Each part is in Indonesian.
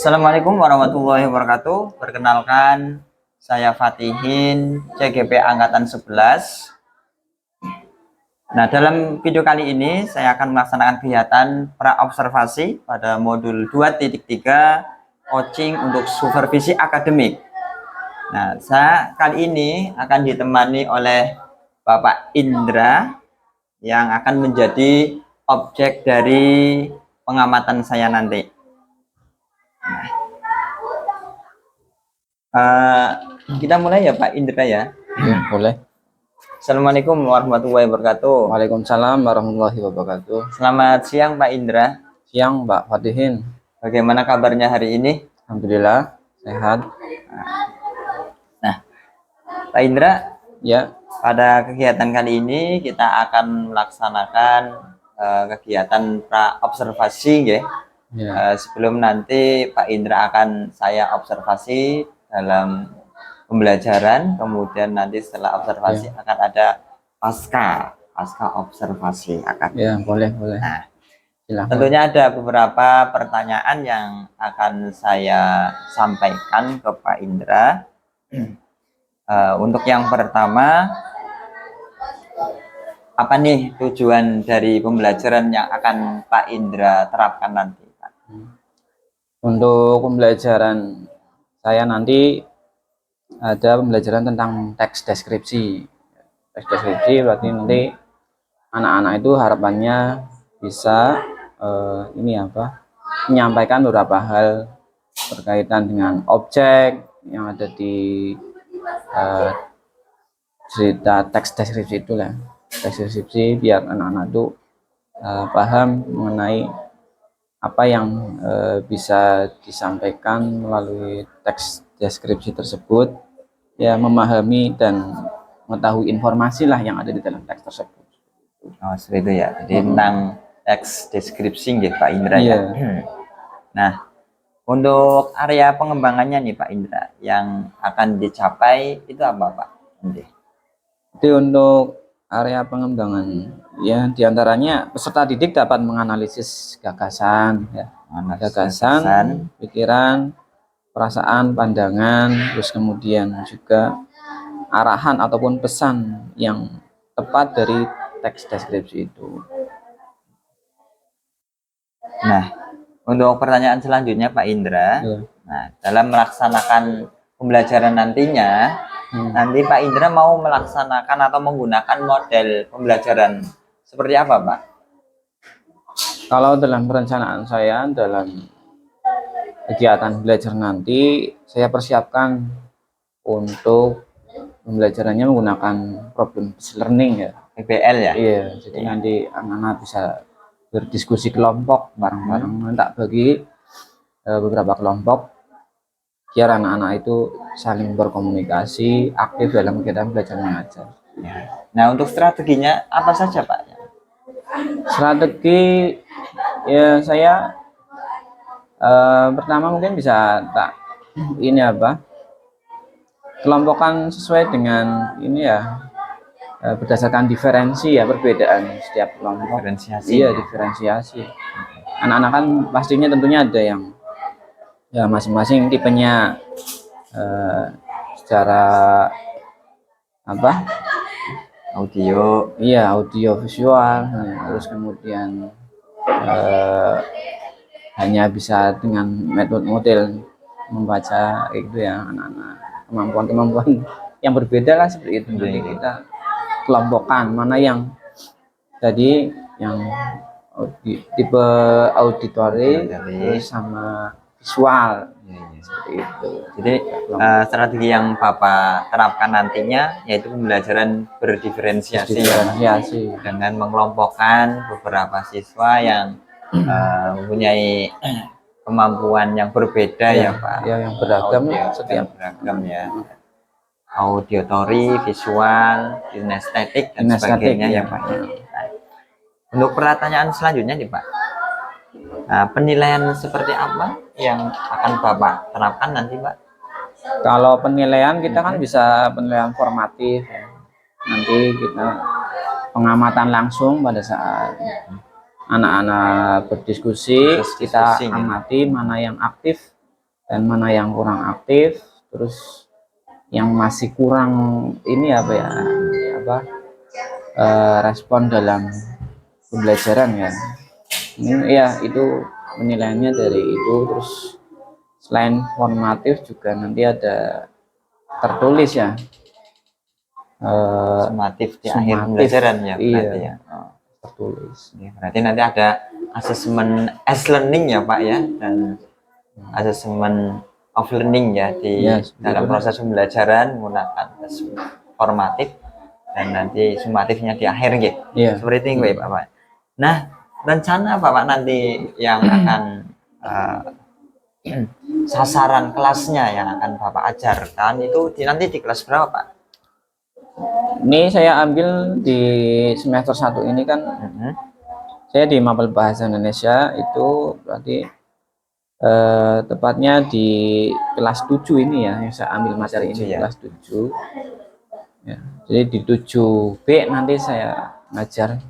Assalamualaikum warahmatullahi wabarakatuh. Perkenalkan, saya Fatihin, CGP Angkatan 11. Nah, dalam video kali ini saya akan melaksanakan kegiatan pra-observasi pada modul 2.3 coaching untuk supervisi akademik. Nah, saya kali ini akan ditemani oleh Bapak Indra yang akan menjadi objek dari pengamatan saya nanti. Kita mulai ya Pak Indra ya. Boleh. Assalamualaikum warahmatullahi wabarakatuh. Waalaikumsalam warahmatullahi wabarakatuh. Selamat siang Pak Indra. Siang Mbak Fatihin. Bagaimana kabarnya hari ini? Alhamdulillah sehat. Nah, Pak Indra, Ya. pada kegiatan kali ini kita akan melaksanakan kegiatan pra-observasi ya. Sebelum nanti Pak Indra akan saya observasi dalam pembelajaran, kemudian nanti setelah observasi akan ada pasca observasi akademik. Ya, boleh. Nah, silahkan. tentunya ada beberapa pertanyaan yang akan saya sampaikan ke Pak Indra. Untuk yang pertama, apa nih tujuan dari pembelajaran yang akan Pak Indra terapkan nanti, Pak? Untuk pembelajaran saya nanti ada pembelajaran tentang teks deskripsi. Teks deskripsi berarti nanti anak-anak itu harapannya bisa menyampaikan beberapa hal berkaitan dengan objek yang ada di cerita teks deskripsi itulah. Teks deskripsi biar anak-anak itu paham mengenai apa yang bisa disampaikan melalui teks deskripsi tersebut, ya, memahami dan mengetahui informasi lah yang ada di dalam teks tersebut. Oh, seperti itu ya. Jadi tentang teks deskripsi gitu Pak Indra ya. Nah, untuk area pengembangannya nih Pak Indra yang akan dicapai itu apa Pak? Jadi untuk area pengembangan ya diantaranya peserta didik dapat menganalisis gagasan, pikiran, perasaan, pandangan, terus kemudian juga arahan ataupun pesan yang tepat dari teks deskripsi itu. Nah, untuk pertanyaan selanjutnya Pak Indra, nah dalam melaksanakan pembelajaran nantinya, nanti Pak Indra mau melaksanakan atau menggunakan model pembelajaran seperti apa Pak? Kalau dalam perencanaan saya dalam kegiatan belajar nanti, saya persiapkan untuk pembelajarannya menggunakan problem based learning ya, PBL ya. Iya, jadi nanti anak-anak bisa berdiskusi kelompok bareng-bareng. Tak bagi beberapa kelompok biar anak-anak itu saling berkomunikasi, aktif dalam kegiatan belajar mengajar. Nah, untuk strateginya apa saja Pak? Strategi ya saya pertama mungkin bisa kelompokkan sesuai dengan ini ya, berdasarkan diferensi ya, perbedaan setiap kelompok. Diferensiasi. Anak-anak kan pastinya tentunya ada yang ya masing-masing tipenya secara audio visual, terus kemudian hanya bisa dengan model membaca itu ya, anak-anak kemampuan yang berbeda lah seperti itu. Jadi kita kelompokkan mana yang tadi yang tipe auditory sama visual seperti itu. Jadi strategi yang Bapak terapkan nantinya yaitu pembelajaran berdiferensiasi dengan mengelompokkan beberapa siswa yang mempunyai kemampuan yang berbeda ya Pak. Ya, yang beragam, setiap beragam ya. Auditory, visual, kinestetik dan sebagainya ya Pak. Untuk pertanyaan selanjutnya nih Pak, penilaian seperti apa yang akan Bapak terapkan nanti Pak? Kalau penilaian kita kan bisa penilaian formatif ya. Nanti kita pengamatan langsung pada saat anak-anak berdiskusi, kita amati mana yang aktif dan mana yang kurang aktif, terus yang masih kurang ini apa ya, respon dalam pembelajaran ya. Ya itu penilaiannya dari itu. Terus selain formatif juga nanti ada tertulis ya, Sumatif di akhir sumatif, pembelajaran ya berarti iya, ya. Oh, tertulis. ya, berarti nanti ada asesmen learning ya Pak ya, dan asesmen of learning ya di Ya, seperti dalam itu. proses pembelajaran menggunakan tes formatif dan nanti sumatifnya di akhir gitu. Iya. Seperti itu ya Pak. Nah, rencana Bapak nanti yang akan sasaran kelasnya yang akan Bapak ajarkan itu nanti di kelas berapa Pak? Ini saya ambil di semester 1 ini kan, saya di Mapel Bahasa Indonesia itu berarti tepatnya di kelas 7 ini ya, yang saya ambil materi ini, ya. kelas 7 ya. Jadi di 7B nanti saya ngajar.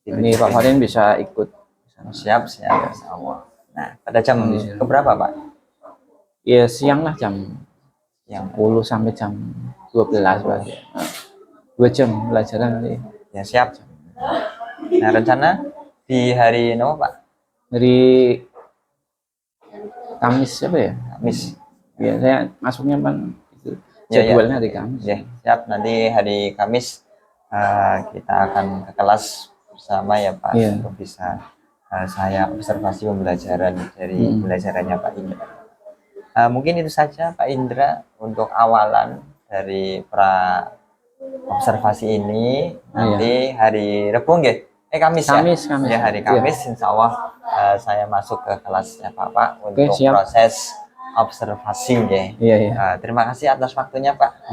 Ini Pak Farin bisa ikut. Siap ya. Nah, pada jam keberapa Pak? Ya siang lah, jam yang 10 sampai jam 12 berarti. 2 jam pelajaran nanti. Ya siap. Nah, rencana di hari apa Pak? Dari Kamis apa ya? Kamis. Ya saya masuknya kan itu jadwalnya hari Kamis. Ya, siap. Nanti hari Kamis kita akan ke kelas bersama ya Pak, untuk bisa saya observasi pembelajaran dari pembelajarannya Pak Indra. Mungkin itu saja Pak Indra untuk awalan dari pra observasi ini. Nanti hari Rabu nggih? Kamis ya? Kamis. Ya, hari Kamis insya Allah saya masuk ke kelasnya Bapak untuk proses observasi nggih. Terima kasih atas waktunya Pak.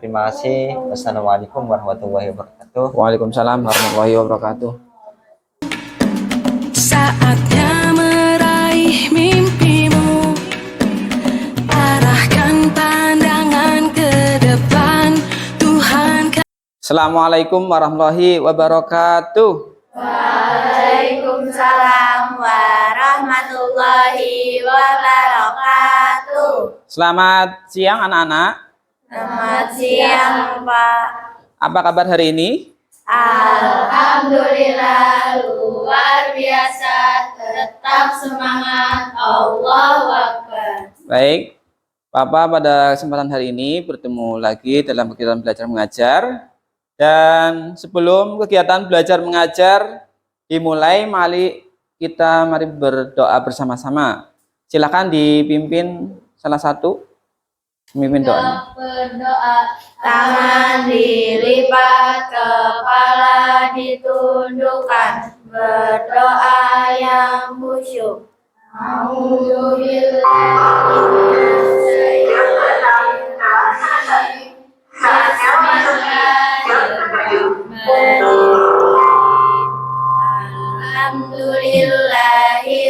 Terima kasih. Wassalamualaikum warahmatullahi wabarakatuh. Waalaikumsalam warahmatullahi wabarakatuh. Saatnya meraih mimpimu, arahkan pandangan ke depan. Tuhan. Assalamualaikum warahmatullahi wabarakatuh. Waalaikumsalam warahmatullahi wabarakatuh. Selamat siang anak-anak. Selamat siang Pak. Apa kabar hari ini? Alhamdulillah luar biasa, tetap semangat, Allahu Akbar. Baik, Bapak pada kesempatan hari ini bertemu lagi dalam kegiatan belajar mengajar. Dan sebelum kegiatan belajar mengajar dimulai, mari berdoa bersama-sama. Silakan dipimpin salah satu pemimpin doa. Berdoa, tangan dilipat, kepala ditundukkan, berdoa yang khusyuk. Alhamdulillahi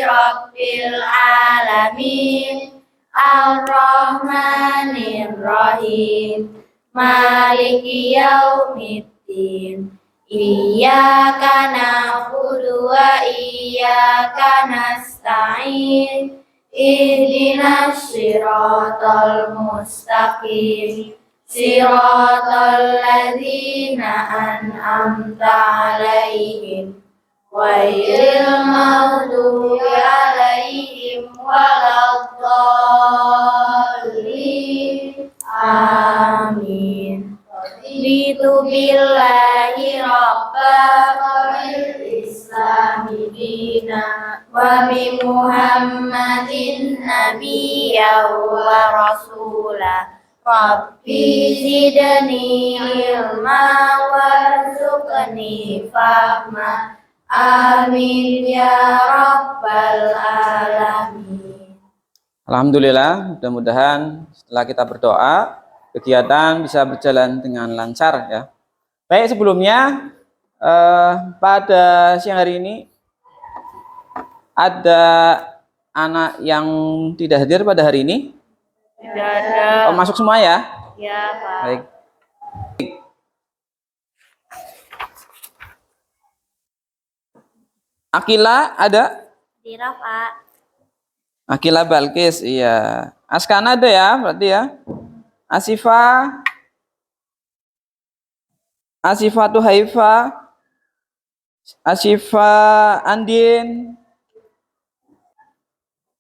Rabbil Alamin, Ar-Rahmanir Rahim, Maliki Yaumiddin, Iyyaka na'budu wa iyyaka nasta'in, Ihdinas siratal mustaqim, siratal ladzina an'amta 'alaihim ghairil maghdubi 'alaihim waladdallin. Amin. Raditu billahi rabban wa bil islami dina wa bi Muhammadin nabiyyan wa rasula. Rabbi zidni ilma warzuqni fahma. Amin ya rabbal alamin. Alhamdulillah, mudah-mudahan setelah kita berdoa, kegiatan bisa berjalan dengan lancar ya. Baik, sebelumnya pada siang hari ini ada anak yang tidak hadir pada hari ini. Tidak ada. Masuk semua ya? Ya Pak. Baik. Akila ada? Tidak Pak. Akila Balkis, iya. Askana ada ya, berarti ya. Asifa Tuhaifa, Asifa Andin,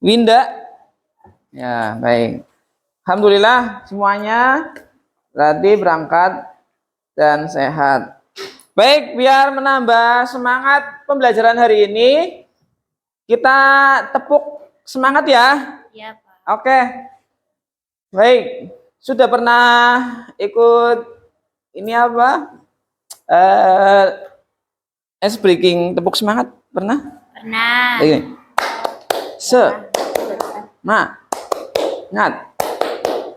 Winda. Ya, baik. Alhamdulillah semuanya berarti berangkat dan sehat. Baik, biar menambah semangat pembelajaran hari ini, kita tepuk semangat ya. Ya, Pak. Oke. Baik, sudah pernah ikut ini apa? Ice breaking tepuk semangat pernah? Pernah. Oke. Semangat.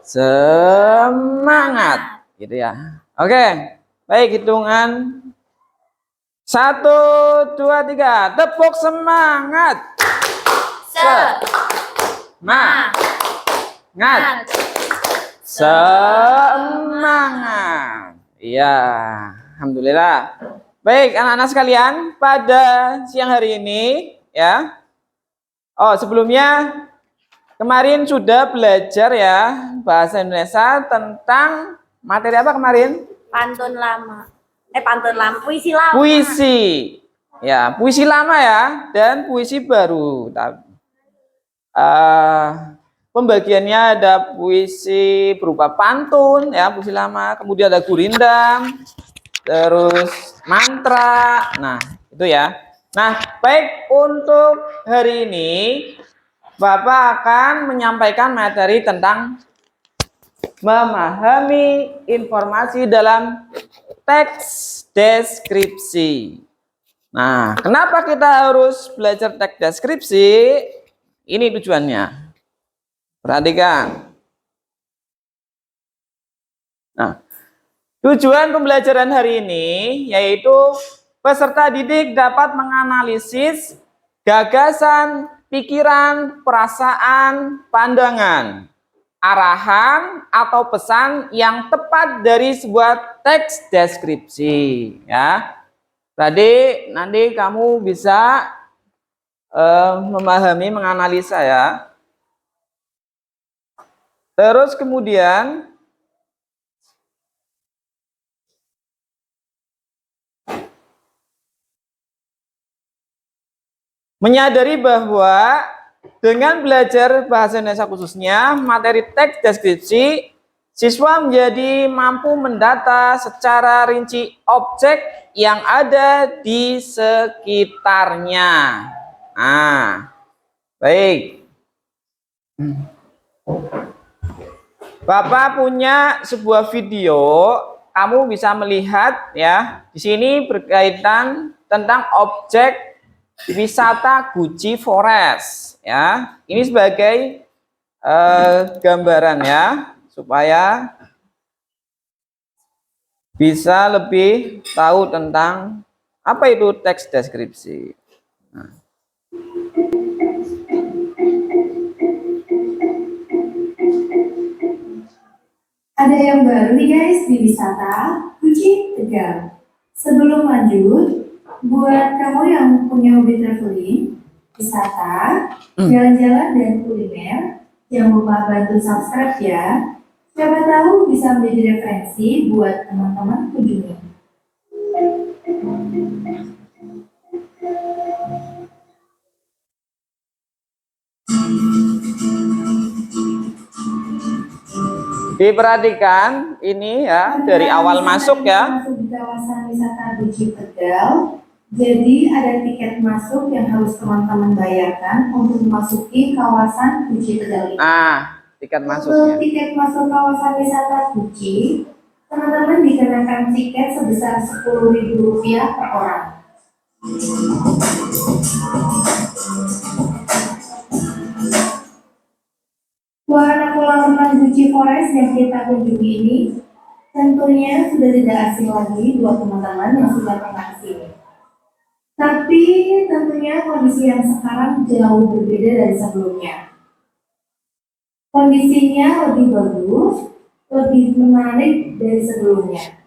Semangat. Gitu ya. Oke. Baik, hitungan 1, 2, 3. Tepuk semangat. Semangat. Semangat. Iya, alhamdulillah. Baik, anak-anak sekalian, pada siang hari ini ya. Oh, sebelumnya kemarin sudah belajar ya bahasa Indonesia tentang materi apa kemarin? Pantun lama. Puisi lama. Puisi. Ya, puisi lama ya dan puisi baru. Pembagiannya ada puisi berupa pantun ya, puisi lama, kemudian ada gurindam, terus mantra. Nah, itu ya. Nah, baik, untuk hari ini Bapak akan menyampaikan materi tentang memahami informasi dalam teks deskripsi. Nah, kenapa kita harus belajar teks deskripsi? Ini tujuannya. Perhatikan. Nah, tujuan pembelajaran hari ini yaitu peserta didik dapat menganalisis gagasan, pikiran, perasaan, pandangan, arahan atau pesan yang tepat dari sebuah teks deskripsi ya. Tadi nanti kamu bisa memahami, menganalisa ya. Terus kemudian menyadari bahwa dengan belajar bahasa Indonesia khususnya materi teks deskripsi, siswa menjadi mampu mendata secara rinci objek yang ada di sekitarnya. Nah, baik. Bapak punya sebuah video, kamu bisa melihat ya. Di sini berkaitan tentang objek wisata Guci Forest ya. Ini sebagai gambaran ya, supaya bisa lebih tahu tentang apa itu teks deskripsi. Nah. Ada yang baru nih guys di wisata Guci Tegal. Sebelum lanjut, buat kamu yang punya hobi traveling, wisata, jalan-jalan dan kuliner, jangan lupa bantu subscribe ya. Siapa tahu bisa menjadi referensi buat teman-teman kunjungi. Diperhatikan ini ya dari awal masuk ya. Masuk di kawasan wisata Guci Tegal. Jadi ada tiket masuk yang harus teman-teman bayarkan untuk memasuki kawasan Guci Tegal ini. Nah, tiket Untuk masuknya. tiket masuk kawasan wisata Guci, teman-teman dikenakan tiket sebesar Rp10.000 per orang. Wahana kolam renang Guci Forest yang kita kunjungi ini tentunya sudah tidak asing lagi buat teman-teman yang sudah pernah ke sini. Tapi tentunya kondisi yang sekarang jauh berbeda dari sebelumnya. Kondisinya lebih bagus, lebih menarik dari sebelumnya.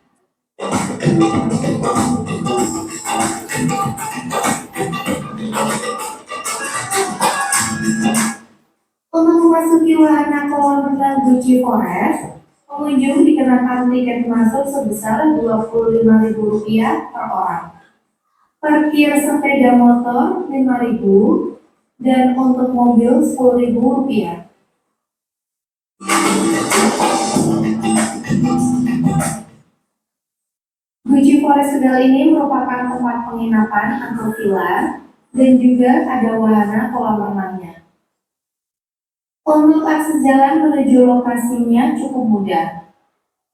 kolam renang Gucci Forest, pengunjung dikenakan tiket masuk sebesar Rp25.000 per orang. Parkir sepeda motor Rp5.000 dan untuk mobil Rp10.000. Gucci Forest Tegal ini merupakan tempat penginapan atau villa dan juga ada wahana kolam renangnya. Untuk akses jalan menuju lokasinya cukup mudah.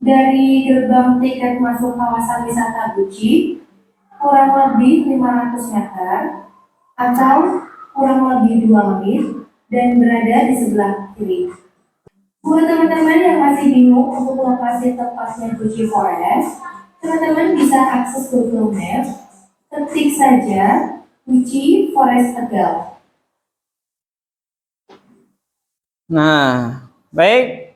Dari gerbang tiket masuk kawasan wisata Gucci, kurang lebih 500 meter atau kurang lebih 2 menit dan berada di sebelah kiri. Buat teman-teman yang masih bingung untuk lokasi tepatnya Gucci Forest, teman-teman bisa akses Google Maps, ketik saja Gucci Forest Tegal. Nah, baik.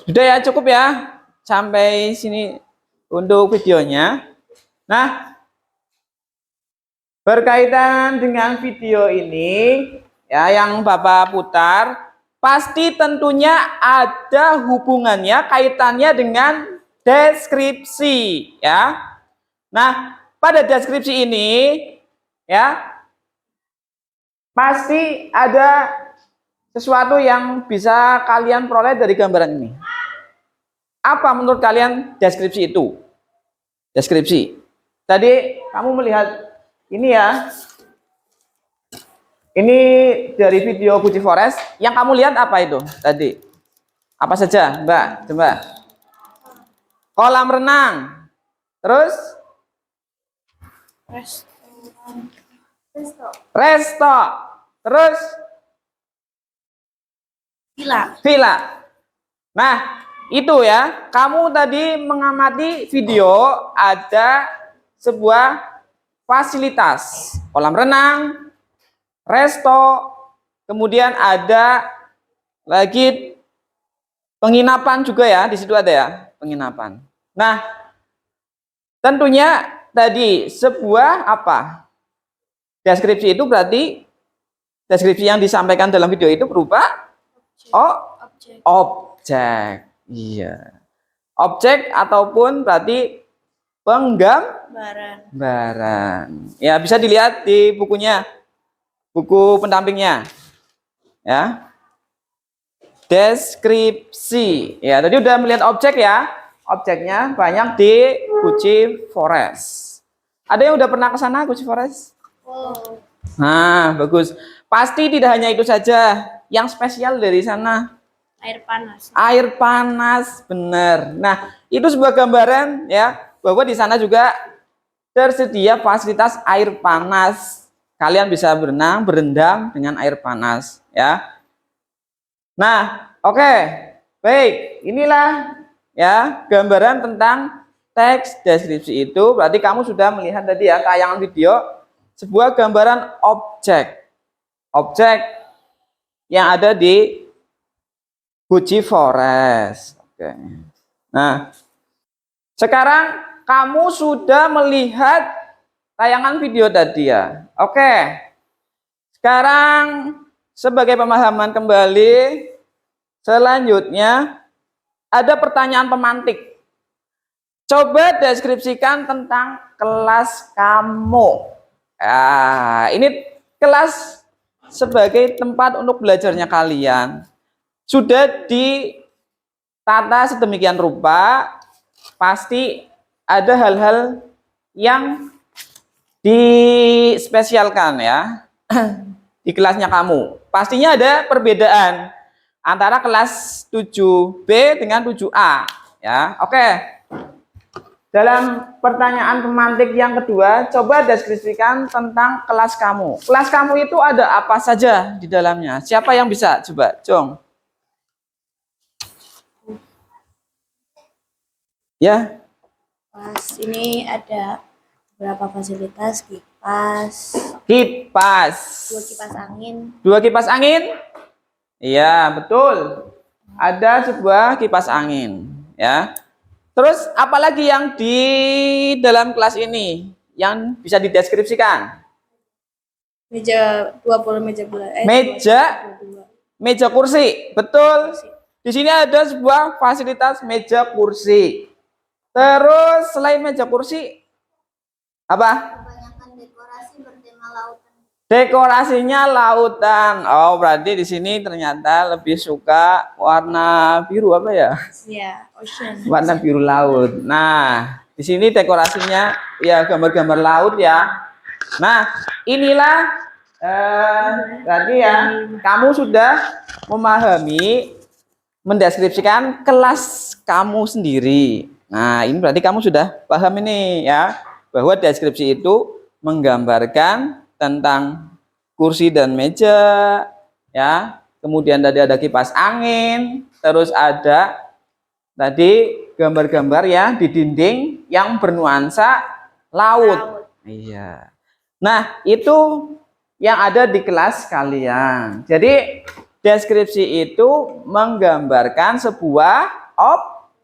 Sudah ya, cukup ya. Sampai sini untuk videonya. Nah, berkaitan dengan video ini, ya yang Bapak putar, pasti tentunya ada hubungannya, kaitannya dengan deskripsi, ya. Nah, pada deskripsi ini, ya, pasti ada sesuatu yang bisa kalian peroleh dari gambaran ini. Apa menurut kalian deskripsi itu? Deskripsi. Tadi kamu melihat ini ya. Ini dari video Gucci Forest. Yang kamu lihat apa itu tadi? Apa saja, Mbak? Coba. Kolam renang. Terus? Resto. Terus? Villa. Nah, itu ya. Kamu tadi mengamati video ada sebuah fasilitas kolam renang, resto, kemudian ada lagi penginapan juga ya. Di situ ada ya penginapan. Nah, tentunya tadi sebuah apa? Deskripsi itu berarti deskripsi yang disampaikan dalam video itu berupa objek. Iya. Objek ataupun berarti penggambaran. Ya, bisa dilihat di bukunya. Buku pendampingnya. Ya. Deskripsi. Ya, tadi udah melihat objek ya. Objeknya banyak di Gucci Forest. Ada yang udah pernah ke sana Gucci Forest? Oh. Nah, bagus. Pasti tidak hanya itu saja. Yang spesial dari sana Air panas. air panas, benar. Nah, itu sebuah gambaran ya bahwa di sana juga tersedia fasilitas air panas. Kalian bisa berenang, berendam dengan air panas ya. Nah, oke. Baik, inilah ya gambaran tentang teks deskripsi itu. Berarti kamu sudah melihat tadi ya tayangan video sebuah gambaran objek. Objek yang ada di Gucci Forest. Oke. Nah, sekarang kamu sudah melihat tayangan video tadi ya. Oke. Sekarang sebagai pemahaman kembali, selanjutnya ada pertanyaan pemantik. Coba deskripsikan tentang kelas kamu. Ini kelas sebagai tempat untuk belajarnya kalian sudah ditata sedemikian rupa, pasti ada hal-hal yang dispesialkan ya di kelasnya kamu. Pastinya ada perbedaan antara kelas 7B dengan 7A ya. Oke. Dalam pertanyaan pemantik yang kedua, coba deskripsikan tentang kelas kamu. Kelas kamu itu ada apa saja di dalamnya? Siapa yang bisa? Coba, Jong. Ya. Kelas ini ada beberapa fasilitas, kipas. Kipas. 2 kipas angin. 2 kipas angin? Iya, betul. Ada sebuah kipas angin, ya. Terus apalagi yang di dalam kelas ini yang bisa dideskripsikan? Meja 20 meja belajar. Meja meja kursi. Betul. Di sini ada sebuah fasilitas meja kursi. Terus selain meja kursi, apa? Kebanyakan dekorasi bertema lautan. Dekorasinya lautan. Oh, berarti di sini ternyata lebih suka warna biru apa ya? Ya, ocean. Warna biru laut. Nah, di sini dekorasinya ya gambar-gambar laut ya. Nah, inilah berarti ya kamu sudah memahami, mendeskripsikan kelas kamu sendiri. Nah, ini berarti kamu sudah paham ini ya, bahwa deskripsi itu menggambarkan tentang kursi dan meja ya. Kemudian tadi ada kipas angin, terus ada tadi gambar-gambar ya di dinding yang bernuansa laut. Iya. Nah, itu yang ada di kelas kalian. Jadi deskripsi itu menggambarkan sebuah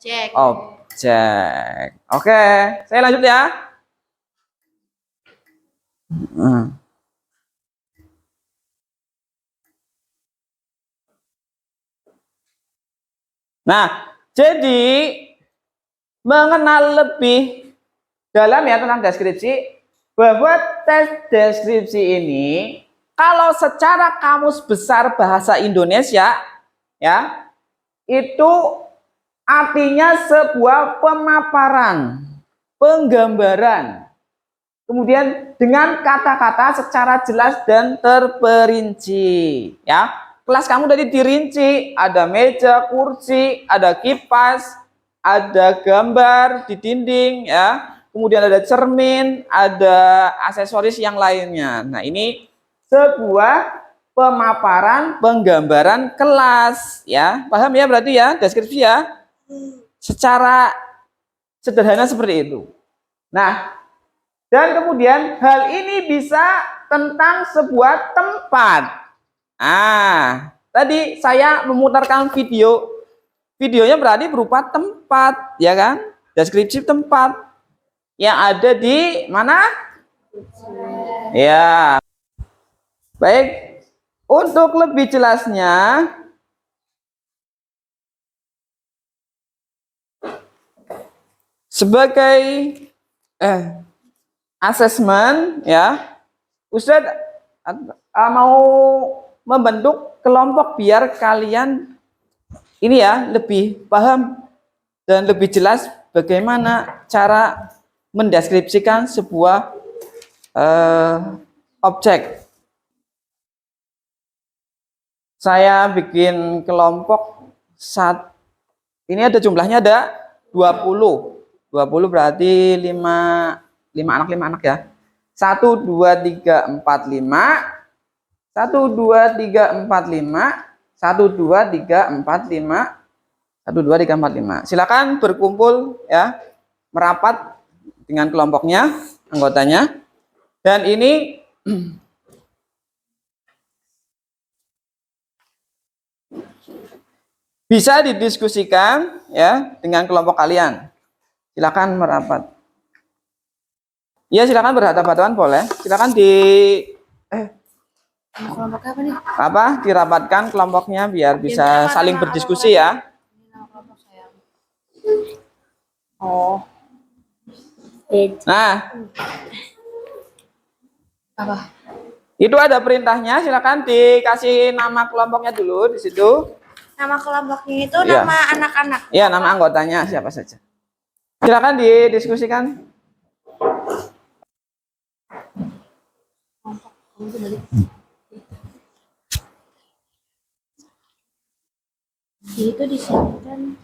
Cek. objek. Oke, saya lanjut ya. Nah, jadi mengenal lebih dalam ya tentang deskripsi, bahwa tes deskripsi ini kalau secara kamus besar bahasa Indonesia ya, itu artinya sebuah pemaparan, penggambaran, kemudian dengan kata-kata secara jelas dan terperinci ya. Kelas kamu tadi dirinci, ada meja, kursi, ada kipas, ada gambar di dinding ya, kemudian ada cermin, ada aksesoris yang lainnya. Nah, ini sebuah pemaparan, penggambaran kelas ya. Paham ya berarti ya deskripsi ya? Secara sederhana seperti itu. Nah, dan kemudian hal ini bisa tentang sebuah tempat. Tadi saya memutarkan videonya berarti berupa tempat, ya kan? Deskripsi tempat yang ada di mana? Ya. Baik, untuk lebih jelasnya, sebagai asesmen ya, Ustadz mau membentuk kelompok biar kalian ini ya lebih paham dan lebih jelas bagaimana cara mendeskripsikan sebuah objek. Saya bikin kelompok ini ada jumlahnya ada 20 berarti 5 anak ya. 1 2 3 4 5 1 2 3 4 5 1 2 3 4 5 1 2 3 4 5. Silakan berkumpul ya, merapat dengan kelompoknya, anggotanya. Dan ini bisa didiskusikan ya dengan kelompok kalian. Silakan merapat. Ya, silakan berhadapan-hadapan boleh. Silakan Kelompoknya apa nih? dirapatkan kelompoknya biar bisa saling berdiskusi ya. Oh. Nah, Apa? itu ada perintahnya. Silakan dikasih nama kelompoknya dulu di situ. Nama kelompoknya itu Ya. nama anak-anak. Ya, nama anggotanya siapa saja. Silakan didiskusikan. Itu disebutkan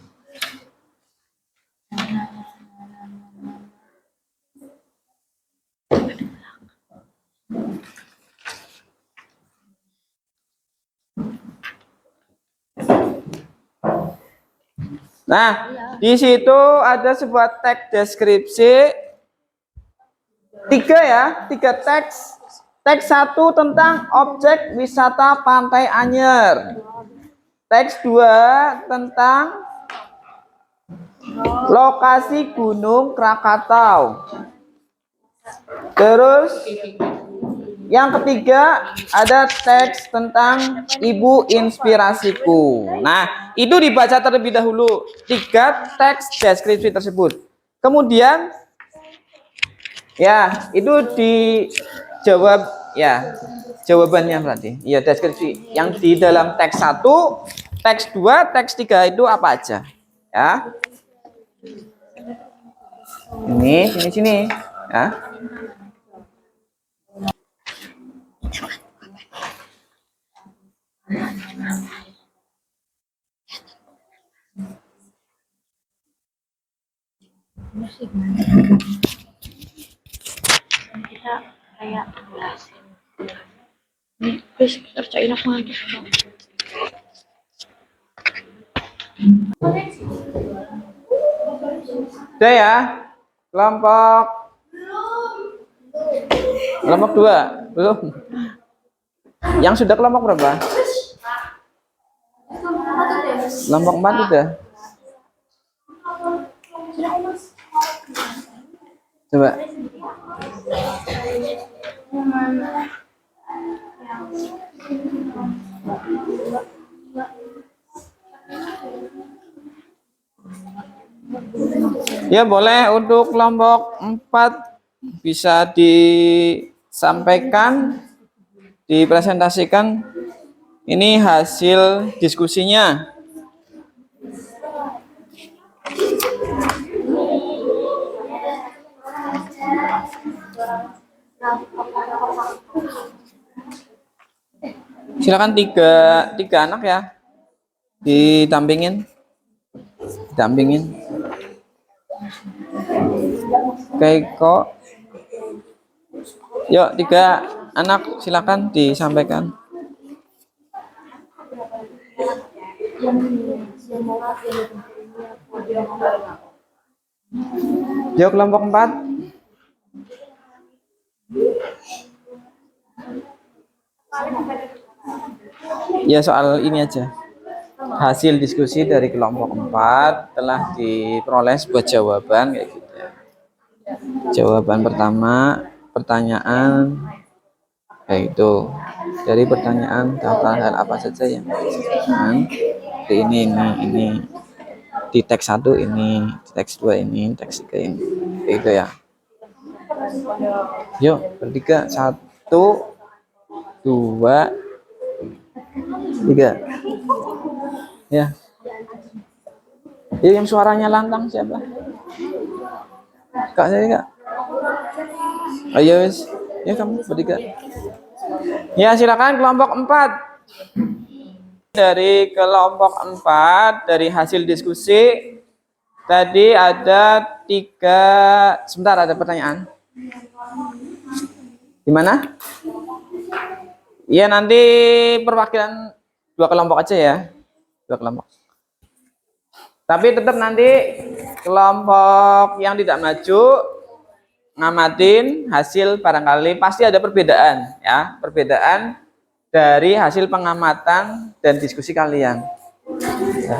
Nah, di situ ada sebuah teks deskripsi 3 teks. Teks 1 tentang objek wisata Pantai Anyer. Teks 2 tentang lokasi Gunung Krakatau. Terus Yang ketiga ada teks tentang ibu inspirasiku. Nah, itu dibaca terlebih dahulu 3 teks deskripsi tersebut. Kemudian ya, itu dijawab ya. Jawabannya berarti ya deskripsi yang di dalam teks 1, teks 2, teks 3 itu apa aja? Ya. Ini sini ya. Kita kayak ini terus kerjain aku nanti. Udah ya. Kelompok 2 belum. Yang sudah kelompok berapa? Kelompok 4 udah. Coba. Ya boleh untuk kelompok 4 bisa disampaikan, dipresentasikan. Ini hasil diskusinya. Silakan tiga anak ya, didampingin. Kok. Yuk 3 anak silakan disampaikan. Yuk kelompok 4. Ya soal ini aja. Hasil diskusi dari kelompok 4 telah diperoleh sebuah jawaban kayak gitu ya. Jawaban pertama, pertanyaan kayak itu. Dari pertanyaan daftar hal apa saja yang dikerjakan. Ini. Di teks 1 ini, di teks 2 ini, teks 3 ini. Kayak gitu ya. Yuk, bertiga. 1, 2, 3. Ya. Yang suaranya lantang siapa? Kak saya, Kak. Ayo wis. Ya kamu bertiga. Ya, silakan kelompok 4. Dari kelompok 4 dari hasil diskusi tadi ada 3. Sebentar, ada pertanyaan. Gimana? Ya nanti perwakilan 2 kelompok aja ya. 2 kelompok. Tapi tetap nanti kelompok yang tidak maju ngamatin hasil, barangkali pasti ada perbedaan ya, perbedaan dari hasil pengamatan dan diskusi kalian. Ya.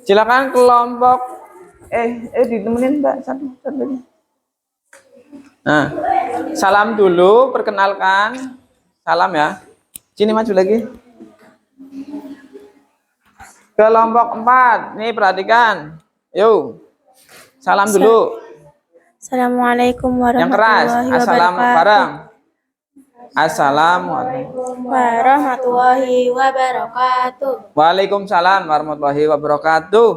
Silakan kelompok ditemenin Mbak satu lagi. Nah, salam dulu, perkenalkan. Salam ya. Sini maju lagi. Kelompok 4, nih perhatikan. Yuk, salam dulu. Assalamualaikum Yang keras, warahmatullahi assalamu wabarakatuh. bareng. Assalamualaikum. Warahmatullahi wabarakatuh. Waalaikumsalam warahmatullahi wabarakatuh.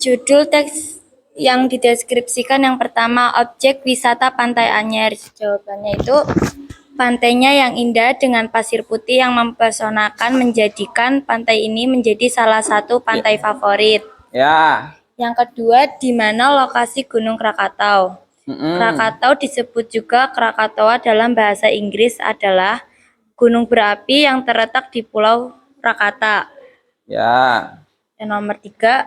Judul teks yang dideskripsikan yang pertama, objek wisata Pantai Anyer. Jawabannya itu, pantainya yang indah dengan pasir putih yang mempesonakan menjadikan pantai ini menjadi salah satu pantai favorit. Ya. Yang kedua, di mana lokasi Gunung Krakatau. Krakatau disebut juga Krakatoa dalam bahasa Inggris adalah gunung berapi yang terletak di Pulau Rakata. Ya. Yang nomor 3,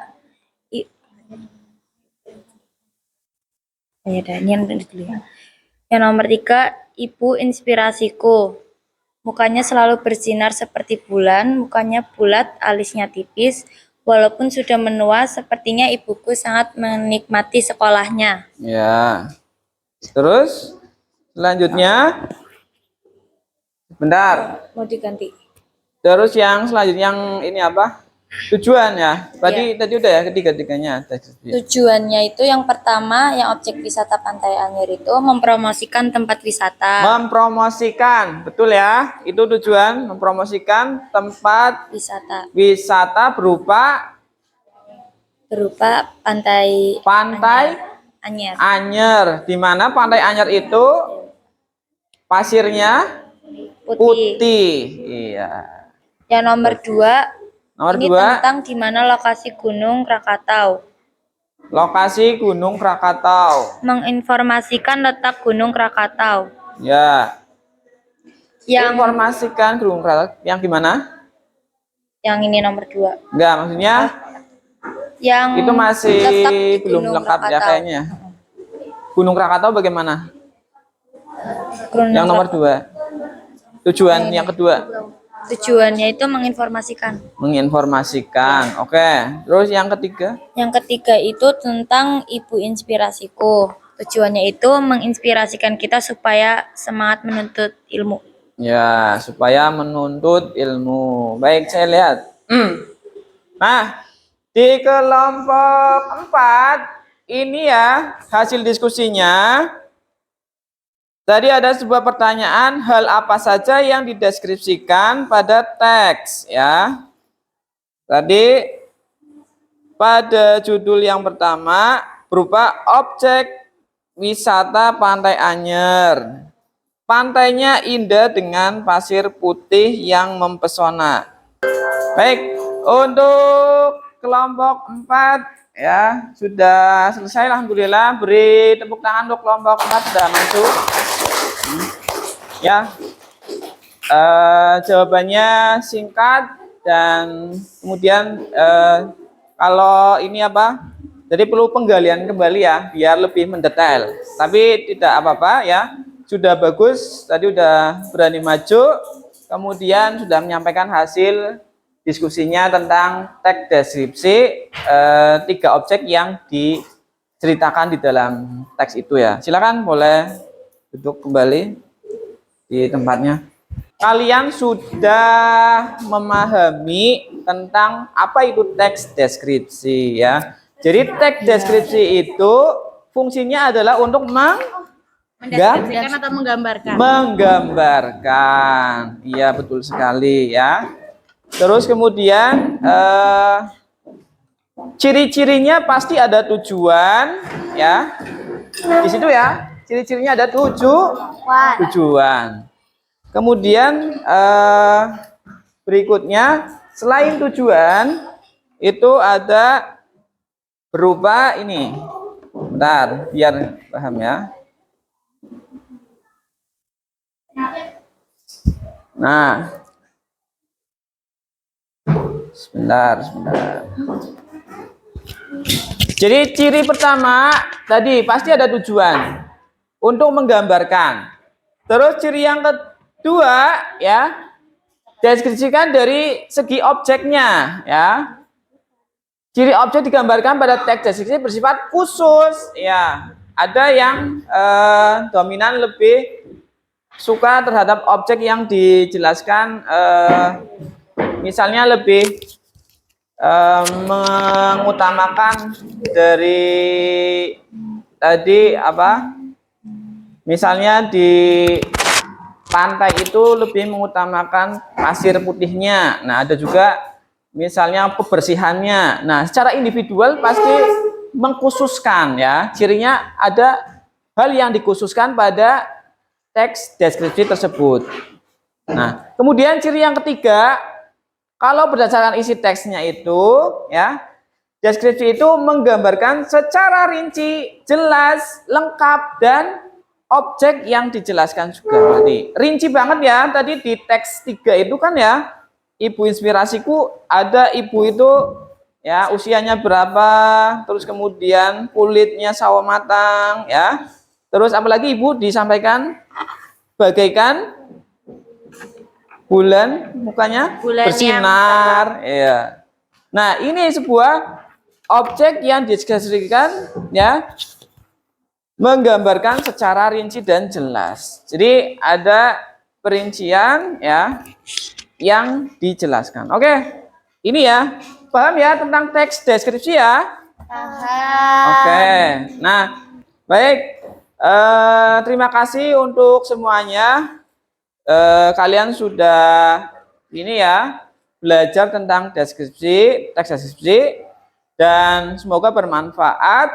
Yang nomor 3, ibu inspirasiku. Mukanya selalu bersinar seperti bulan, mukanya bulat, alisnya tipis. Walaupun sudah menua, sepertinya ibuku sangat menikmati sekolahnya. Ya. Terus selanjutnya Bentar. Mau diganti. Terus yang selanjutnya yang ini apa? Tujuan ya. Tadi udah ya ketiga-tiganya deskripsi. Tujuannya itu yang pertama, yang objek wisata Pantai Anyer itu mempromosikan tempat wisata. Mempromosikan, betul ya? Itu tujuan, mempromosikan tempat wisata berupa Pantai Anyer. Anyer. Di mana Pantai Anyer itu pasirnya putih. Iya. Yang nomor 2 Nomor ini 2 tentang di mana lokasi Gunung Krakatau. lokasi Gunung Krakatau. Menginformasikan letak Gunung Krakatau. Ya. Yang Informasikan Gunung Krakatau yang gimana? Yang ini nomor 2. Enggak, maksudnya Yang itu masih letak di belum Gunung lengkap ya Krakatau. kayaknya. Gunung Krakatau bagaimana? Gunung Yang nomor Krakatau. 2. Tujuan yang kedua. Tujuannya itu menginformasikan. Menginformasikan. Oke. Terus yang ketiga? Yang ketiga itu tentang Ibu Inspirasiku. Tujuannya itu menginspirasikan kita supaya semangat menuntut ilmu. Ya, supaya menuntut ilmu. Baik, saya lihat. Nah, di kelompok 4 ini ya hasil diskusinya. Tadi ada sebuah pertanyaan, hal apa saja yang dideskripsikan pada teks ya. Tadi pada judul yang pertama berupa objek wisata Pantai Anyer. Pantainya indah dengan pasir putih yang mempesona. Baik, untuk kelompok 4 ya sudah selesai alhamdulillah. Beri tepuk tangan untuk kelompok 4 sudah masuk. Ya, jawabannya singkat dan kemudian kalau ini apa? Jadi perlu penggalian kembali ya, biar lebih mendetail. Tapi tidak apa-apa ya, sudah bagus. Tadi udah berani maju, kemudian sudah menyampaikan hasil diskusinya tentang teks deskripsi 3 objek yang diceritakan di dalam teks itu ya. Silakan boleh duduk kembali di tempatnya. Kalian sudah memahami tentang apa itu teks deskripsi ya. Jadi teks deskripsi itu fungsinya adalah untuk Mendeskripsikan atau menggambarkan. menggambarkan. Iya betul sekali ya. Terus kemudian ciri-cirinya pasti ada tujuan ya. Di situ ya. Ciri-cirinya ada tujuan. Kemudian berikutnya selain tujuan itu ada berupa ini. Bentar, biar paham ya. Nah, sebentar. Jadi ciri pertama tadi pasti ada tujuan untuk menggambarkan. Terus ciri yang kedua ya, deskripsikan dari segi objeknya ya. Ciri objek digambarkan pada teks deskripsi bersifat khusus ya. Ada yang dominan lebih suka terhadap objek yang dijelaskan misalnya lebih mengutamakan dari tadi apa? Misalnya di pantai itu lebih mengutamakan pasir putihnya. Nah, ada juga misalnya kebersihannya. Nah, secara individual pasti mengkhususkan ya. Cirinya ada hal yang dikhususkan pada teks deskripsi tersebut. Nah, kemudian ciri yang ketiga, kalau berdasarkan isi teksnya itu ya, deskripsi itu menggambarkan secara rinci, jelas, lengkap dan objek yang dijelaskan juga. Berarti rinci banget ya. Tadi di teks 3 itu kan ya, Ibu Inspirasiku ada ibu itu ya usianya berapa, terus kemudian kulitnya sawo matang ya. Terus apalagi ibu disampaikan bagaikan bulan, mukanya Bulan bersinar ya. Nah, ini sebuah objek yang dideskripsikan ya, menggambarkan secara rinci dan jelas. Jadi ada perincian ya yang dijelaskan. Oke, ini ya, paham ya tentang teks deskripsi ya? Oke, nah baik, terima kasih untuk semuanya. Kalian sudah ini ya belajar tentang deskripsi, teks deskripsi, dan semoga bermanfaat.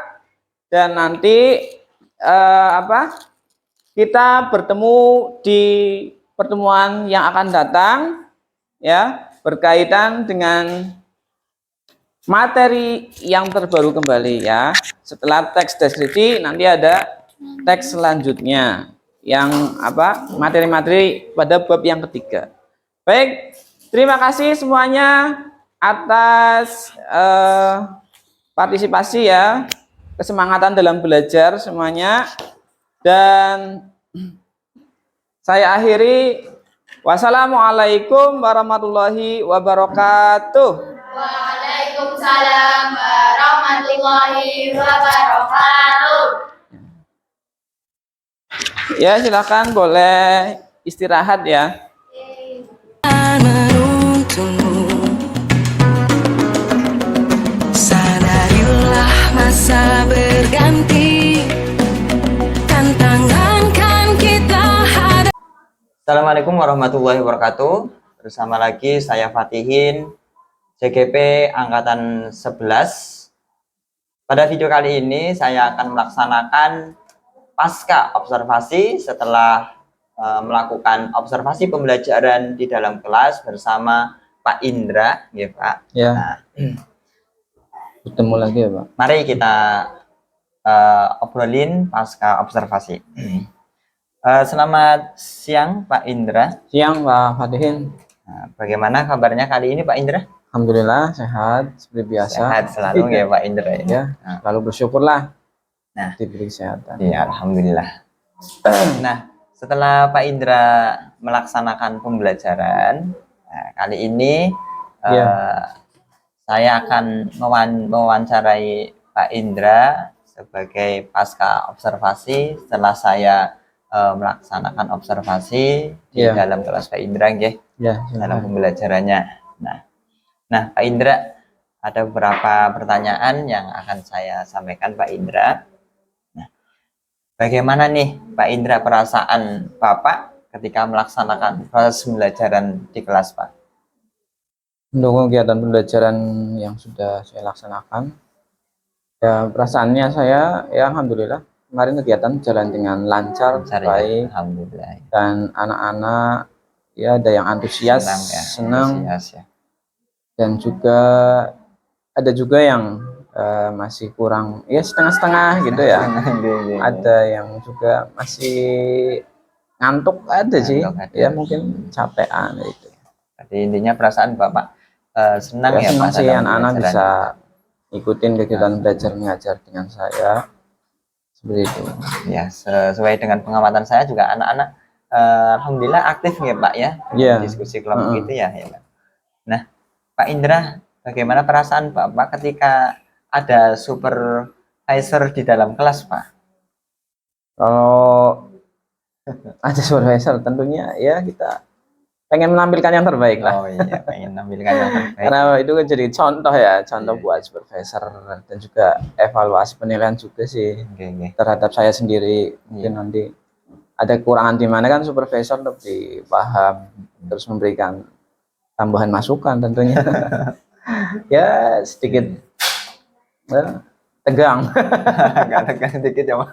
Dan nanti kita bertemu di pertemuan yang akan datang ya berkaitan dengan materi yang terbaru kembali ya. Setelah teks deskripsi nanti ada teks selanjutnya yang materi-materi pada bab yang ketiga. Baik, terima kasih semuanya atas partisipasi ya, kesemangatan dalam belajar semuanya. Dan saya akhiri, wassalamualaikum warahmatullahi wabarakatuh. Waalaikumsalam warahmatullahi wabarakatuh. Ya, silakan boleh istirahat ya. menuntunmu. Sadarilah masa berganti, tantangan kan kita hadapi. Assalamualaikum warahmatullahi wabarakatuh. Bersama lagi saya Fatihin, CGP Angkatan 11. Pada video kali ini saya akan melaksanakan pasca observasi setelah melakukan observasi pembelajaran di dalam kelas bersama Pak Indra, ya Pak. Ya. Nah, Bertemu lagi ya Pak. mari kita obrolin pasca observasi. Selamat siang Pak Indra. Siang Pak Fatihin. Nah, bagaimana kabarnya kali ini Pak Indra? Alhamdulillah sehat seperti biasa. Sehat selalu ya Pak Indra ya. Ya, lalu bersyukurlah Nah, diberi kesehatan. ya alhamdulillah. Nah, setelah Pak Indra melaksanakan pembelajaran, nah, kali ini saya akan mewawancarai Pak Indra sebagai pasca observasi setelah saya melaksanakan observasi di dalam kelas Pak Indra, nggih, Ya, dalam pembelajarannya. Nah, Pak Indra, ada beberapa pertanyaan yang akan saya sampaikan Pak Indra. Nah, bagaimana nih Pak Indra perasaan Bapak ketika melaksanakan proses pembelajaran di kelas, Pak? mendukung kegiatan pembelajaran yang sudah saya laksanakan. Ya, perasaannya saya ya alhamdulillah kemarin kegiatan jalan dengan lancar, baik, alhamdulillah. dan anak-anak ya ada yang antusias, senang, ya. dan juga ada juga yang masih kurang ya setengah-setengah gitu ya. Ada yang juga masih ngantuk ada sih, ya mungkin capean itu. Jadi intinya perasaan Bapak senang ya senang Pak, sih dalam anak-anak pembelajaran. bisa ikutin kegiatan belajar mengajar dengan saya seperti itu. Ya, sesuai dengan pengamatan saya juga anak-anak alhamdulillah aktif ya Pak ya, Iya. diskusi kelompok itu ya Pak. Nah, Pak Indra, bagaimana perasaan Bapak ketika ada supervisor di dalam kelas, Pak? Kalau ada supervisor tentunya ya kita pengen menampilkan yang terbaik lah. Oh iya, pengen menampilkan yang terbaik. Karena itu kan jadi contoh ya, contoh buat supervisor dan juga evaluasi penilaian juga sih terhadap saya sendiri. Mungkin nanti ada kekurangan di mana kan supervisor lebih paham terus memberikan tambahan masukan tentunya. Ya sedikit tegang. Agak tegang sedikit ya Pak.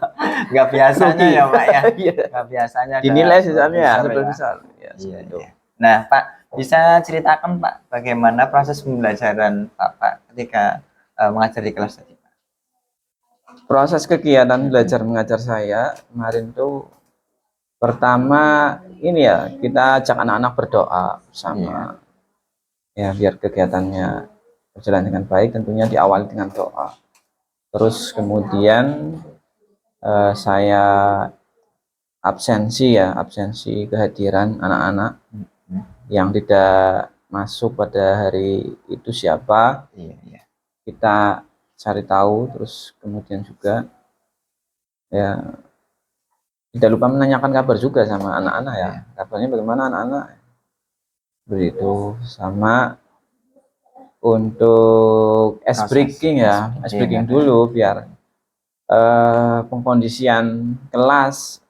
Nggak biasanya ya Pak ya. Nggak biasanya. Dinilai sisanya supervisor. Ya, iya. Nah Pak, bisa ceritakan Pak bagaimana proses pembelajaran Pak ketika mengajar di kelas tadi Pak? Proses kegiatan belajar mengajar saya kemarin tuh pertama ini ya kita ajak anak-anak berdoa bersama. Ya biar kegiatannya berjalan dengan baik, tentunya diawali dengan doa. Terus kemudian saya absensi kehadiran anak-anak yang tidak masuk pada hari itu siapa. Kita cari tahu, terus kemudian juga ya Tidak lupa menanyakan kabar juga sama anak-anak ya. Kabarnya bagaimana anak-anak? Begitu. Sama untuk ice Proses breaking ya, ice ice breaking, breaking dulu biar pengkondisian kelas.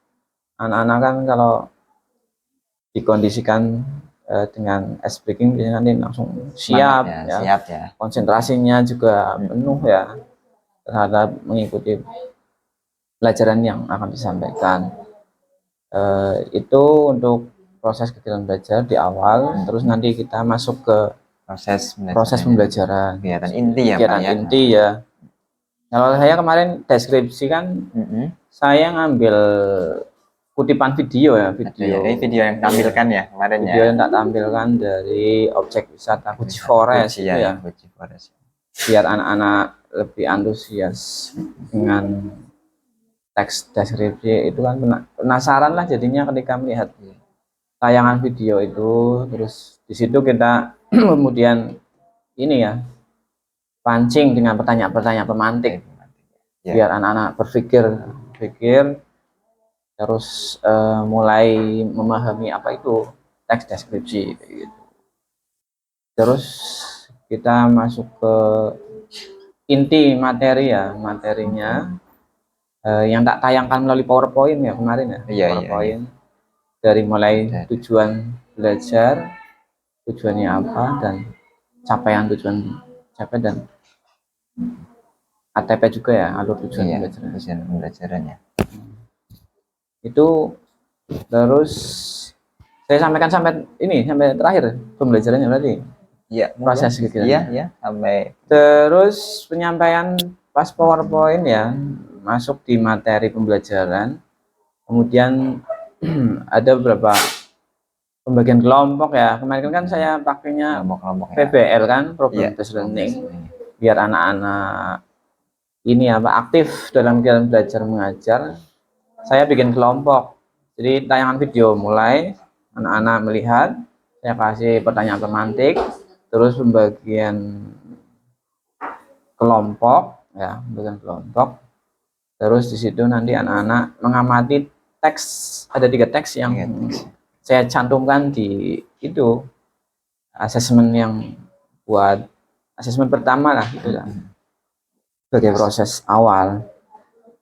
Anak-anak kan kalau dikondisikan dengan ice breaking biasanya nanti langsung siap Semangat ya. siap ya. Konsentrasinya juga penuh ya terhadap mengikuti pelajaran yang akan disampaikan. Itu untuk proses kegiatan belajar di awal, terus nanti kita masuk ke proses pembelajaran. Kegiatan inti ya, Pak, Kegiatan ya. inti ya. Kalau saya kemarin deskripsi kan saya ngambil kutipan video ya, Ini video yang tampilkan ya kemarin video ya. yang tak tampilkan dari objek wisata Fuji Forest Fuji itu ya. Fuji Forest. Biar anak-anak lebih antusias dengan teks deskripsi itu kan penasaran lah jadinya ketika melihat tayangan video itu. Terus di situ kita kemudian ini ya pancing dengan pertanyaan-pertanyaan pemantik Ya. biar anak-anak berpikir terus mulai memahami apa itu teks deskripsi kayak gitu. Terus kita masuk ke inti materi ya, materinya yang tak tayangkan melalui PowerPoint ya kemarin ya. Iya, PowerPoint dari mulai tujuan belajar, tujuannya apa, dan capaian tujuan dan ATP juga ya, alur tujuan pembelajaran. Tujuan pembelajarannya. Itu terus saya sampaikan sampai terakhir pembelajarannya berarti. Iya, proses gitu. Iya, sampai terus penyampaian pas PowerPoint ya, masuk di materi pembelajaran. Kemudian ada beberapa pembagian kelompok ya. Kemarin kan saya pakainya kelompok-kelompok PBL kan, problem based learning, biar anak-anak ini aktif dalam kegiatan belajar mengajar. Saya bikin kelompok, jadi tayangan video mulai anak-anak melihat, saya kasih pertanyaan pemantik, terus pembagian kelompok ya, terus di situ nanti anak-anak mengamati teks, ada 3 teks yang saya cantumkan di itu asesmen yang buat asesmen pertama lah itu lah, sebagai proses awal.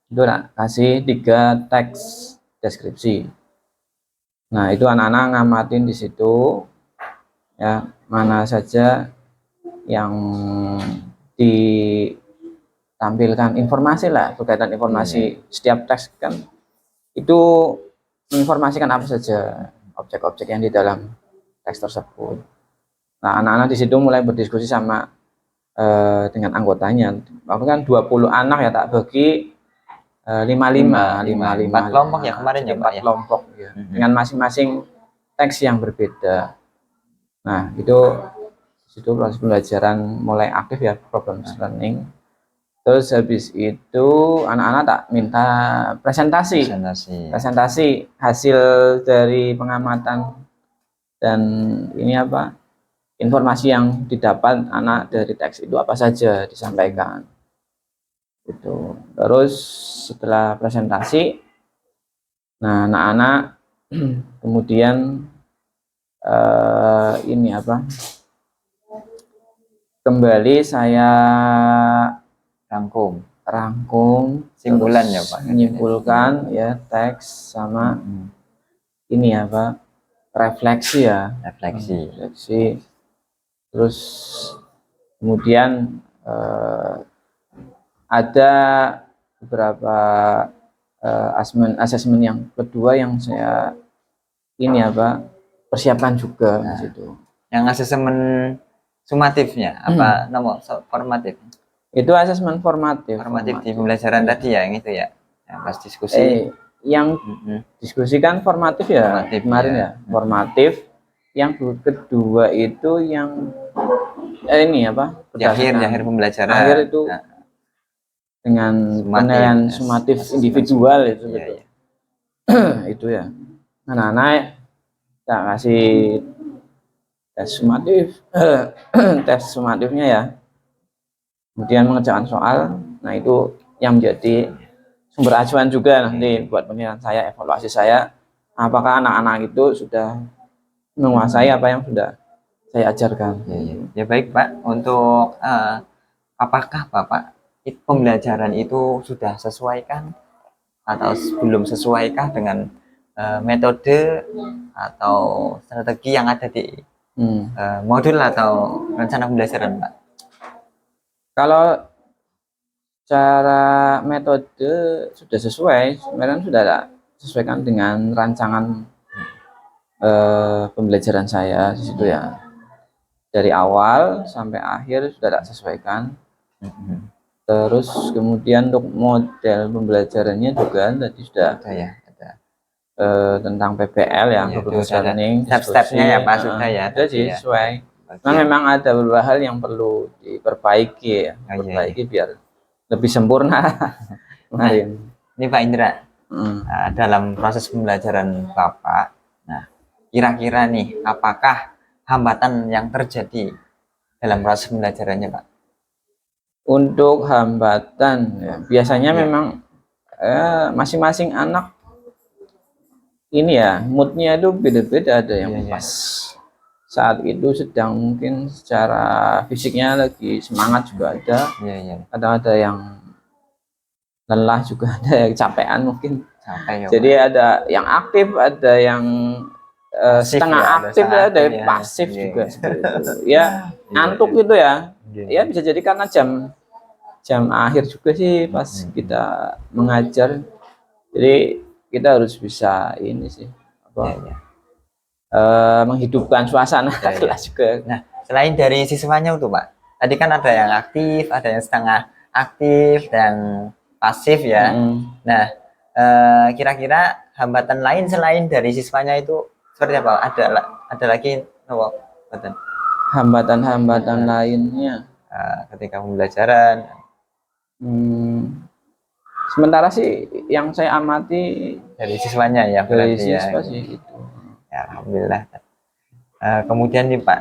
Itu kasih 3 teks deskripsi. Nah itu anak-anak ngamatin di situ ya, mana saja yang ditampilkan informasi lah, berkaitan informasi. Setiap teks kan itu menginformasikan apa saja objek-objek yang di dalam teks tersebut. Nah anak-anak di situ mulai berdiskusi sama dengan anggotanya. Waktu kan 20 anak ya, tak bagi 5 kelompok ya kemarin ya, Pak ya. Kelompok ya, dengan masing-masing teks yang berbeda. Nah itu situ proses pembelajaran mulai aktif ya, problem learning. Terus habis itu anak-anak tak minta presentasi hasil dari pengamatan dan ini informasi yang didapat anak dari teks itu apa saja disampaikan itu. Terus setelah presentasi, nah anak-anak kemudian kembali saya rangkum simpulan ya, Pak. menyimpulkan ya teks sama refleksi. Terus kemudian ada beberapa asesmen yang kedua yang saya persiapkan juga di situ. Yang asesmen sumatifnya apa nomor formatif? Itu asesmen formatif di pembelajaran tadi ya, yang itu ya. Yang pas diskusi. Yang diskusikan formatif ya, kemarin ya. Formatif. Yang kedua itu yang di akhir pembelajaran. Akhir itu dengan penilaian sumatif individual itu betul. Itu ya. Anak-anak tak kasih tes sumatif, tes sumatifnya ya. Kemudian mengerjakan soal. Nah itu yang menjadi sumber acuan juga nanti buat penilaian saya, evaluasi saya, apakah anak-anak itu sudah menguasai apa yang sudah saya ajarkan. Ya baik Pak, untuk apakah Bapak pembelajaran itu sudah sesuaikan atau belum sesuaikah dengan metode atau strategi yang ada di modul atau rencana pembelajaran Pak? Kalau cara metode sudah sesuai, sebenarnya sudah sesuaikan dengan rancangan pembelajaran saya di situ ya. Dari awal sampai akhir sudah tak sesuaikan. Terus kemudian untuk model pembelajarannya juga tadi sudah Ada ya, ada. tentang PBL ya, Ya, Public sudah ada Learning, step-stepnya ya Pak, sudah ya. sudah sih Ya. sesuai. Oke. Nah, memang ada beberapa hal yang perlu diperbaiki ya, Oh, iya, perbaiki biar lebih sempurna. Kemarin. Ini Pak Indra, Hmm. dalam proses pembelajaran Bapak, nah kira-kira nih apakah hambatan yang terjadi dalam proses pembelajarannya Pak? Untuk hambatan ya, biasanya Iya. memang masing-masing anak ini ya moodnya itu beda-beda. Ada yang Iya, iya. pas saat itu sedang mungkin secara fisiknya lagi semangat juga ada, Iya, iya. kadang ada yang lelah juga, ada yang capean mungkin. Sampai ya, Jadi Pak. ada yang aktif, ada yang Pasif setengah ya, ada aktif, setengah ada yang aktif ya. pasif Iya, juga iya. seperti itu. Ya ngantuk gitu ya. Iya. Ya bisa jadi karena jam akhir juga sih pas kita mengajar. Jadi kita harus bisa ini sih apa Iya, iya. menghidupkan suasana Ya, ya. kelas juga. Nah, selain dari siswanya itu Pak, tadi kan ada yang aktif, ada yang setengah aktif, dan pasif ya. Mm. Nah, kira-kira hambatan lain selain dari siswanya itu seperti apa? Ada lagi no, Pak? Hambatan-hambatan lainnya. Ketika pembelajaran. Sementara sih yang saya amati Dari siswanya ya dari berarti ya. siswa sih gitu. Ya, alhamdulillah. Kemudian nih Pak,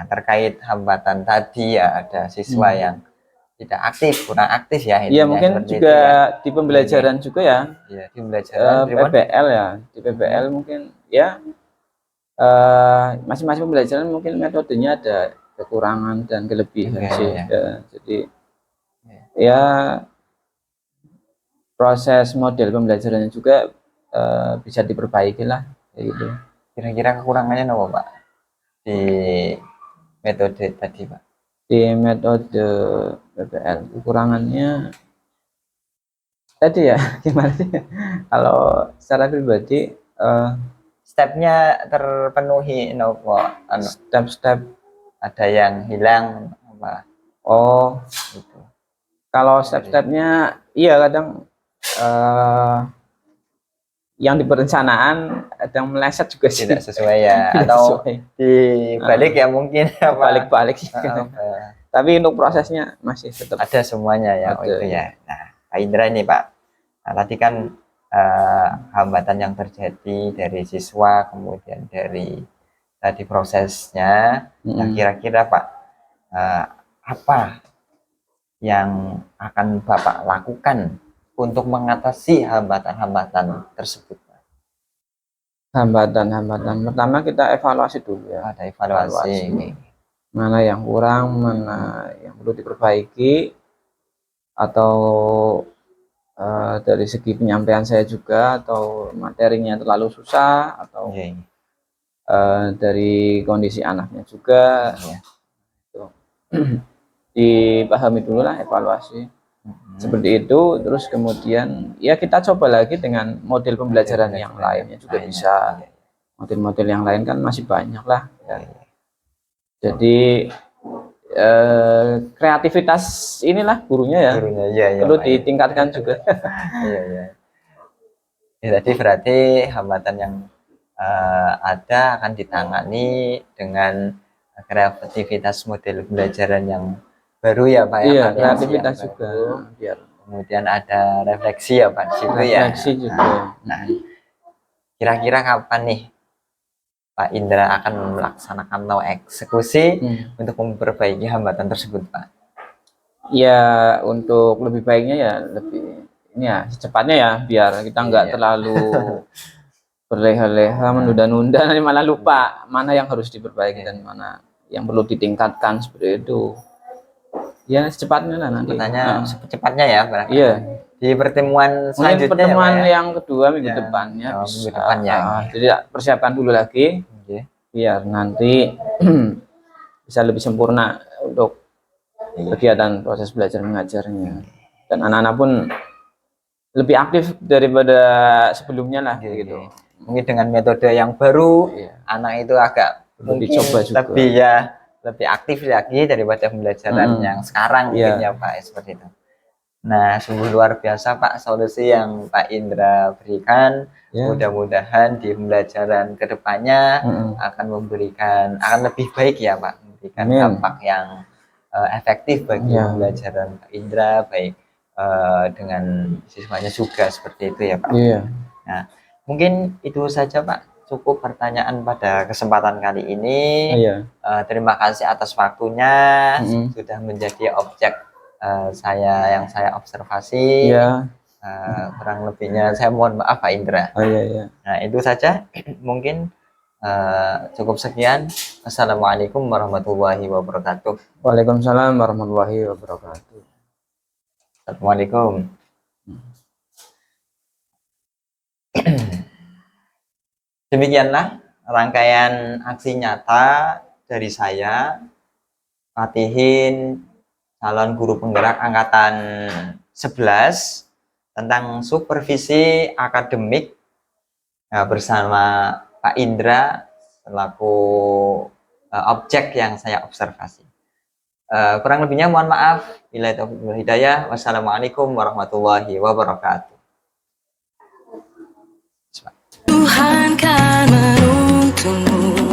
terkait hambatan tadi ya ada siswa yang tidak aktif, kurang aktif ya. Iya intinya mungkin seperti juga itu ya. di pembelajaran juga ya. Iya, di pembelajaran. Pripun? PBL ya, di PBL mungkin ya masing-masing pembelajaran mungkin metodenya ada kekurangan dan kelebihan Iya, sih. iya. Ya, jadi ya proses model pembelajarannya juga bisa diperbaiki lah kayak gitu. Kira-kira kekurangannya apa Pak di metode tadi Pak? Di metode PBL kekurangannya tadi ya gimana sih? Kalau secara pribadi Stepnya terpenuhi nopo? step-step Ada yang hilang apa? oh Gitu. kalau step-stepnya iya kadang yang di perencanaan ada yang meleset juga sih. Tidak sesuai ya, Tidak atau sesuai. dibalik ya mungkin apa? Balik-balik sih. Apa? Tapi untuk prosesnya masih tetap Ada semuanya ya, Ada, itu ya. Nah, Pak Indra ini Pak, nah, tadi kan hambatan yang terjadi dari siswa, kemudian dari tadi prosesnya. Nah, kira-kira Pak, apa yang akan Bapak lakukan untuk mengatasi hambatan-hambatan tersebut? hambatan-hambatan. Pertama kita evaluasi dulu ya. Ada evaluasi. Mana yang kurang, mana yang perlu diperbaiki, atau dari segi penyampaian saya juga, atau materinya terlalu susah, atau Iya. dari kondisi anaknya juga. Iya. Gitu. Dipahami dulu lah, evaluasi seperti itu. Terus kemudian ya kita coba lagi dengan model pembelajaran yang lainnya juga bisa. Model-model yang lain kan masih banyak lah ya. Jadi kreativitas inilah gurunya ya Gurunya, iya, iya, perlu Pak. ditingkatkan juga. Iya, iya. Ya, tadi berarti hambatan yang ada akan ditangani dengan kreativitas model pembelajaran yang baru ya Pak ya. Iya, variasi kreativitas yang juga baru. biar Kemudian ada refleksi ya Pak di situ ya. refleksi juga. Nah, kira-kira kapan nih Pak Indra akan melaksanakan atau eksekusi untuk memperbaiki hambatan tersebut Pak? Ya untuk lebih baiknya ya lebih ini ya secepatnya ya, biar kita nggak Iya. terlalu berleha-leha menunda-nunda, nanti malah lupa mana yang harus diperbaiki dan mana yang perlu ditingkatkan seperti itu. Ya secepatnya lah nanti. Secepatnya, secepatnya ya barangkali. Iya. Di pertemuan Mungkin selanjutnya pertemuan ya, Pak, ya. yang kedua minggu Ya, depannya oh, bisa. minggu depannya. Jadi persiapkan dulu lagi Oke. biar nanti bisa lebih sempurna untuk kegiatan proses belajar mengajarnya. Dan anak-anak pun lebih aktif daripada sebelumnya lah Oke, gitu. oke. Mungkin dengan metode yang baru, Iya. anak itu agak Perlu mungkin dicoba juga. lebih aktif lagi daripada pembelajaran yang sekarang mungkin Iya. ya Pak, seperti itu. Nah, sungguh luar biasa Pak solusi yang Pak Indra berikan. Ya. Mudah-mudahan di pembelajaran kedepannya akan lebih baik ya Pak, memberikan Amin. dampak yang efektif bagi Ya. pembelajaran Pak Indra, baik dengan siswanya juga seperti itu ya Pak. Iya. Nah, mungkin itu saja Pak. Cukup pertanyaan pada kesempatan kali ini. Iya. Terima kasih atas waktunya, sudah menjadi objek yang saya observasi. Iya. Kurang lebihnya saya mohon maaf Pak Indra. Oh iya, iya. Nah, itu saja. Mungkin cukup sekian. Assalamualaikum warahmatullahi wabarakatuh. Waalaikumsalam warahmatullahi wabarakatuh. Assalamualaikum. Demikianlah rangkaian aksi nyata dari saya, Fatihin, calon guru penggerak angkatan 11, tentang supervisi akademik bersama Pak Indra selaku objek yang saya observasi. Kurang lebihnya mohon maaf. Billahi taufiq wal hidayah. Wassalamualaikum warahmatullahi wabarakatuh. Tuhan kan menuntunmu